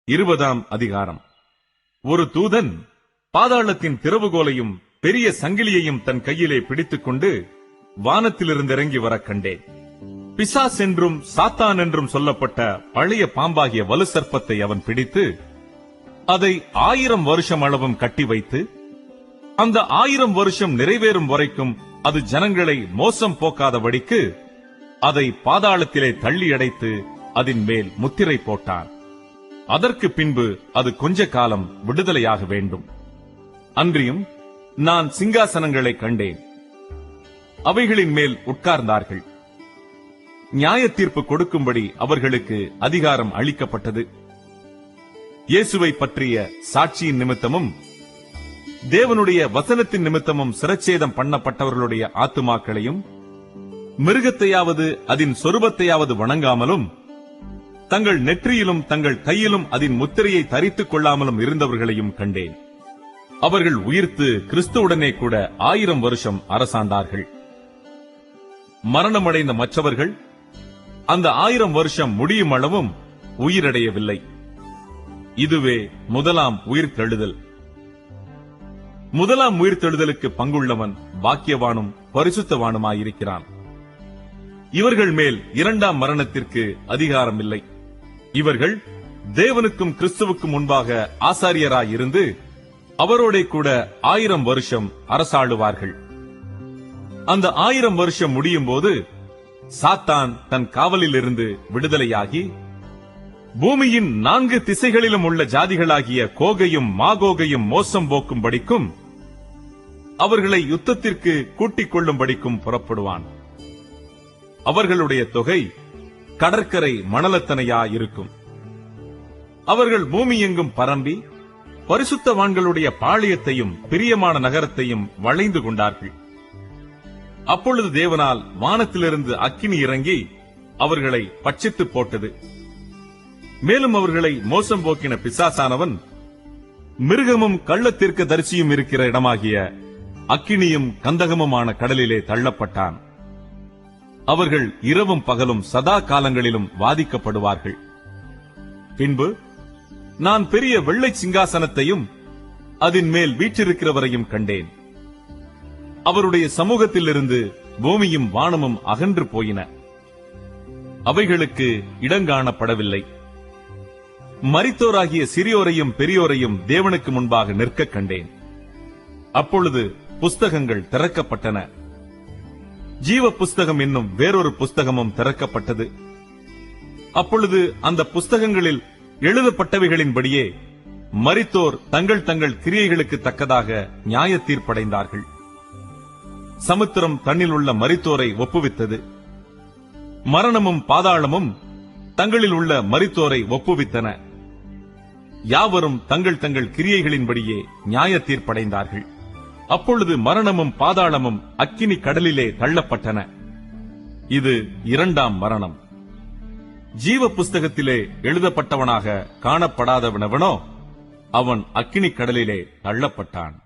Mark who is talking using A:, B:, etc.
A: 20ஆம் அதிகாரம். ஒரு தூதன் பாதாளத்தின் திறவுகோலையும் பெரிய சங்கிலியையும் தன் கையிலே பிடித்துக் கொண்டு வானத்திலிருந்திறங்கி வர கண்டேன். பிசாஸ் என்றும் சாத்தான் என்றும் சொல்லப்பட்ட பழைய பாம்பாகிய வலு சர்ப்பத்தை அவன் பிடித்து அதை 1000 வருஷம் அளவும் கட்டி வைத்து, அந்த 1000 வருஷம் நிறைவேறும் வரைக்கும் அது ஜனங்களை மோசம் போக்காதபடிக்கு அதை பாதாளத்திலே தள்ளி அடைத்து அதன் மேல் முத்திரை போட்டான். அதற்கு பின்பு அது கொஞ்ச காலம் விடுதலையாக வேண்டும். அன்றியும் நான் சிங்காசனங்களை கண்டேன். அவைகளின் மேல் உட்கார்ந்தார்கள். நியாய தீர்ப்பு கொடுக்கும்படி அவர்களுக்கு அதிகாரம் அளிக்கப்பட்டது. இயேசுவை பற்றிய சாட்சியின் நிமித்தமும் தேவனுடைய வசனத்தின் நிமித்தமும் சிரச்சேதம் பண்ணப்பட்டவர்களுடைய ஆத்துமாக்களையும் மிருகத்தையாவது அதன் சொரூபத்தையாவது வணங்காமலும் தங்கள் நெற்றியிலும் தங்கள் கையிலும் அதன் முத்திரையை தரித்துக் கொள்ளாமலும் இருந்தவர்களையும் கண்டேன். அவர்கள் உயிர்த்து கிறிஸ்துவுடனே கூட 1000 வருஷம் அரசாண்டார்கள். மரணமடைந்த மற்றவர்கள் அந்த 1000 வருஷம் முடியும் அளவும் உயிரடையவில்லை. இதுவே முதலாம் உயிர்த்தெழுதல். முதலாம் உயிர்த்தெழுதலுக்கு பங்குள்ளவன் பாக்கியவானும் பரிசுத்தவானுமாயிருக்கிறான். இவர்கள் மேல் 2ஆம் மரணத்திற்கு அதிகாரம் இல்லை. இவர்கள் தேவனுக்கும் கிறிஸ்துவுக்கும் முன்பாக ஆசாரியராயிருந்து அவரோட கூட 1000 வருஷம் அரசாளுவார்கள். அந்த 1000 வருஷம் முடியும் போது சாத்தான் தன் காவலிலிருந்து விடுதலையாகி பூமியின் 4 திசைகளிலும் உள்ள ஜாதிகளாகிய கோகையும் மாகோகையும் மோசம் போக்கும்படிக்கும் அவர்களை யுத்தத்திற்கு கூட்டிக் கொள்ளும்படிக்கும் புறப்படுவான். அவர்களுடைய தொகை கடற்கரை மணலத்தனையாயிருக்கும். அவர்கள் பூமி எங்கும் பரம்பி பரிசுத்தவான்களுடைய பாளையத்தையும் பிரியமான நகரத்தையும் வளைந்து கொண்டார்கள். அப்பொழுது தேவனால் வானத்திலிருந்து அக்கினி இறங்கி அவர்களை பட்சித்து போட்டது. மேலும் அவர்களை மோசம் போக்கின பிசாசானவன் மிருகமும் கள்ளத்தீர்க்க தரிசியும் இருக்கிற இடமாகிய அக்கினியும் கந்தகமுமான கடலிலே தள்ளப்பட்டான். அவர்கள் இரவும் பகலும் சதா காலங்களிலும் வாதிக்கப்படுவார்கள். பின்பு நான் பெரிய வெள்ளை சிங்காசனத்தையும் அதன் மேல் வீற்றிருக்கிறவரையும் கண்டேன். அவருடைய சமூகத்திலிருந்து பூமியும் வானமும் அகன்று போயின. அவைகளுக்கு இடங்காணப்படவில்லை. மரித்தோராகிய சிறியோரையும் பெரியோரையும் தேவனுக்கு முன்பாக நிற்க கண்டேன். அப்பொழுது புஸ்தகங்கள் திறக்கப்பட்டன. ஜீவ புஸ்தகம் என்னும் வேறொரு புஸ்தகமும் திறக்கப்பட்டது. அப்பொழுது அந்த புஸ்தகங்களில் எழுதப்பட்டவைகளின்படியே மரித்தோர் தங்கள் தங்கள் கிரியைகளுக்கு தக்கதாக நியாய தீர்ப்படைந்தார்கள். சமுத்திரம் தன்னில் உள்ள மரித்தோரை ஒப்புவித்தது. மரணமும் பாதாளமும் தங்களில் உள்ள மரித்தோரை ஒப்புவித்தன. யாவரும் தங்கள் தங்கள் கிரியைகளின்படியே நியாய தீர்ப்படைந்தார்கள். அப்பொழுது மரணமும் பாதாளமும் அக்கினி கடலிலே தள்ளப்பட்டன. இது 2ஆம் மரணம். ஜீவ புஸ்தகத்திலே எழுதப்பட்டவனாக காணப்படாதவனவனோ அவன் அக்கினி கடலிலே தள்ளப்பட்டான்.